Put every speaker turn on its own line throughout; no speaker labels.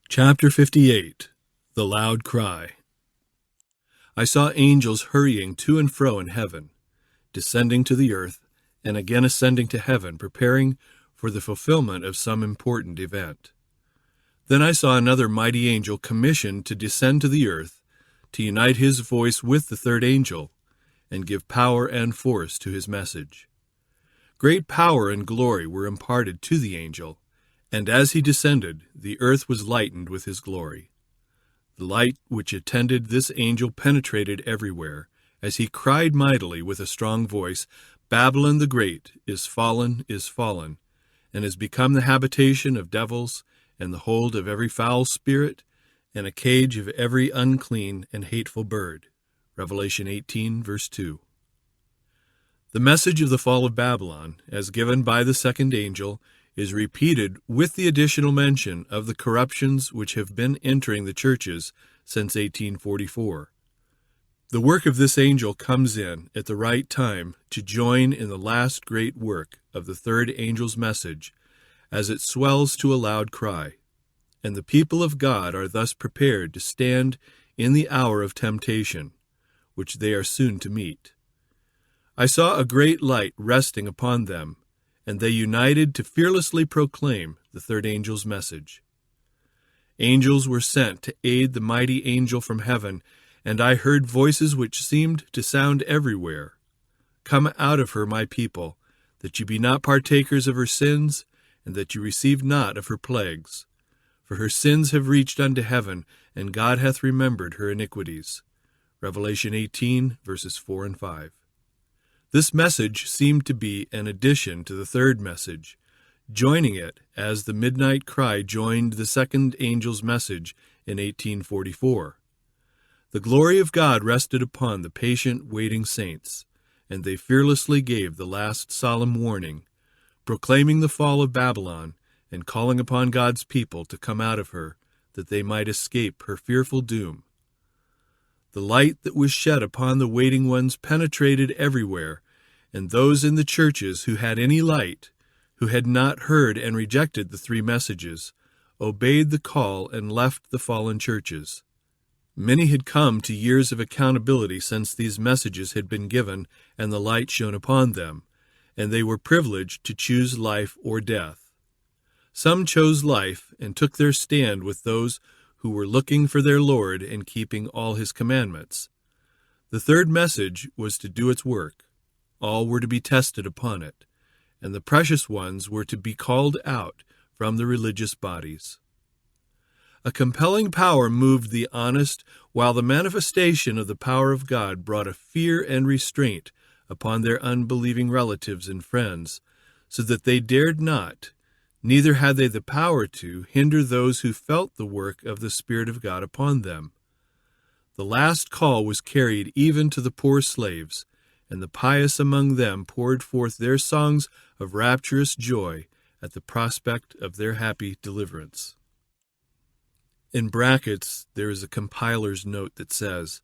Chapter 58. The Loud Cry. I saw angels hurrying to and fro in heaven, descending to the earth, and again ascending to heaven, preparing for the fulfillment of some important event. Then I saw another mighty angel commissioned to descend to the earth, to unite his voice with the third angel, and give power and force to his message. Great power and glory were imparted to the angel, and as he descended, the earth was lightened with his glory. The light which attended this angel penetrated everywhere, as he cried mightily with a strong voice, Babylon the Great is fallen, and has become the habitation of devils, and the hold of every foul spirit, and a cage of every unclean and hateful bird. Revelation 18, verse 2. The message of the fall of Babylon, as given by the second angel, is repeated with the additional mention of the corruptions which have been entering the churches since 1844. The work of this angel comes in at the right time to join in the last great work of the third angel's message as it swells to a loud cry, and the people of God are thus prepared to stand in the hour of temptation, which they are soon to meet. I saw a great light resting upon them, and they united to fearlessly proclaim the third angel's message. Angels were sent to aid the mighty angel from heaven, and I heard voices which seemed to sound everywhere. Come out of her, my people, that you be not partakers of her sins, and that you receive not of her plagues. For her sins have reached unto heaven, and God hath remembered her iniquities. Revelation 18, verses 4 and 5. This message seemed to be an addition to the third message, joining it as the midnight cry joined the second angel's message in 1844. The glory of God rested upon the patient, waiting saints, and they fearlessly gave the last solemn warning, proclaiming the fall of Babylon and calling upon God's people to come out of her, that they might escape her fearful doom. The light that was shed upon the waiting ones penetrated everywhere, and those in the churches who had any light, who had not heard and rejected the three messages, obeyed the call and left the fallen churches. Many had come to years of accountability since these messages had been given and the light shone upon them, and they were privileged to choose life or death. Some chose life and took their stand with those who were looking for their Lord and keeping all his commandments. The third message was to do its work. All were to be tested upon it, and the precious ones were to be called out from the religious bodies. A compelling power moved the honest, while the manifestation of the power of God brought a fear and restraint upon their unbelieving relatives and friends, so that they dared not, neither had they the power to, hinder those who felt the work of the Spirit of God upon them. The last call was carried even to the poor slaves, and the pious among them poured forth their songs of rapturous joy at the prospect of their happy deliverance. In brackets, there is a compiler's note that says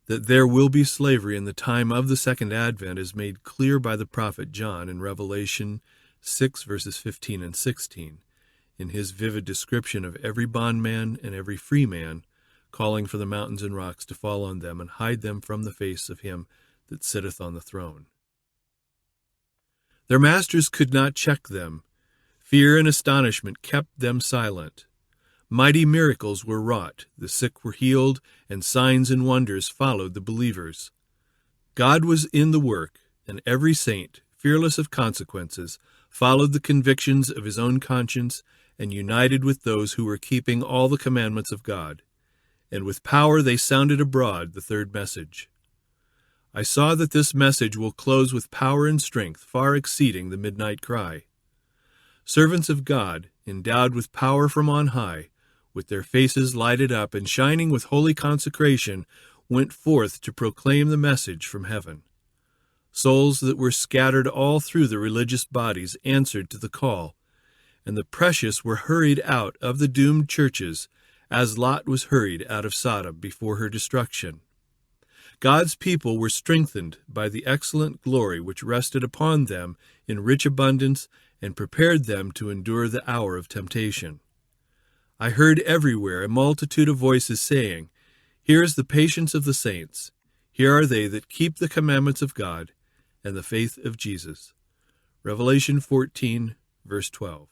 that there will be slavery in the time of the second advent is made clear by the prophet John in Revelation 6, verses 15 and 16, in his vivid description of every bondman and every free man, calling for the mountains and rocks to fall on them and hide them from the face of him that sitteth on the throne. Their masters could not check them. Fear and astonishment kept them silent. Mighty miracles were wrought, the sick were healed, and signs and wonders followed the believers. God was in the work, and every saint, fearless of consequences, followed the convictions of his own conscience and united with those who were keeping all the commandments of God. And with power they sounded abroad the third message. I saw that this message will close with power and strength far exceeding the midnight cry. Servants of God, endowed with power from on high, with their faces lighted up and shining with holy consecration, went forth to proclaim the message from heaven. Souls that were scattered all through the religious bodies answered to the call, and the precious were hurried out of the doomed churches, as Lot was hurried out of Sodom before her destruction. God's people were strengthened by the excellent glory which rested upon them in rich abundance and prepared them to endure the hour of temptation. I heard everywhere a multitude of voices saying, Here is the patience of the saints. Here are they that keep the commandments of God and the faith of Jesus. Revelation 14, verse 12.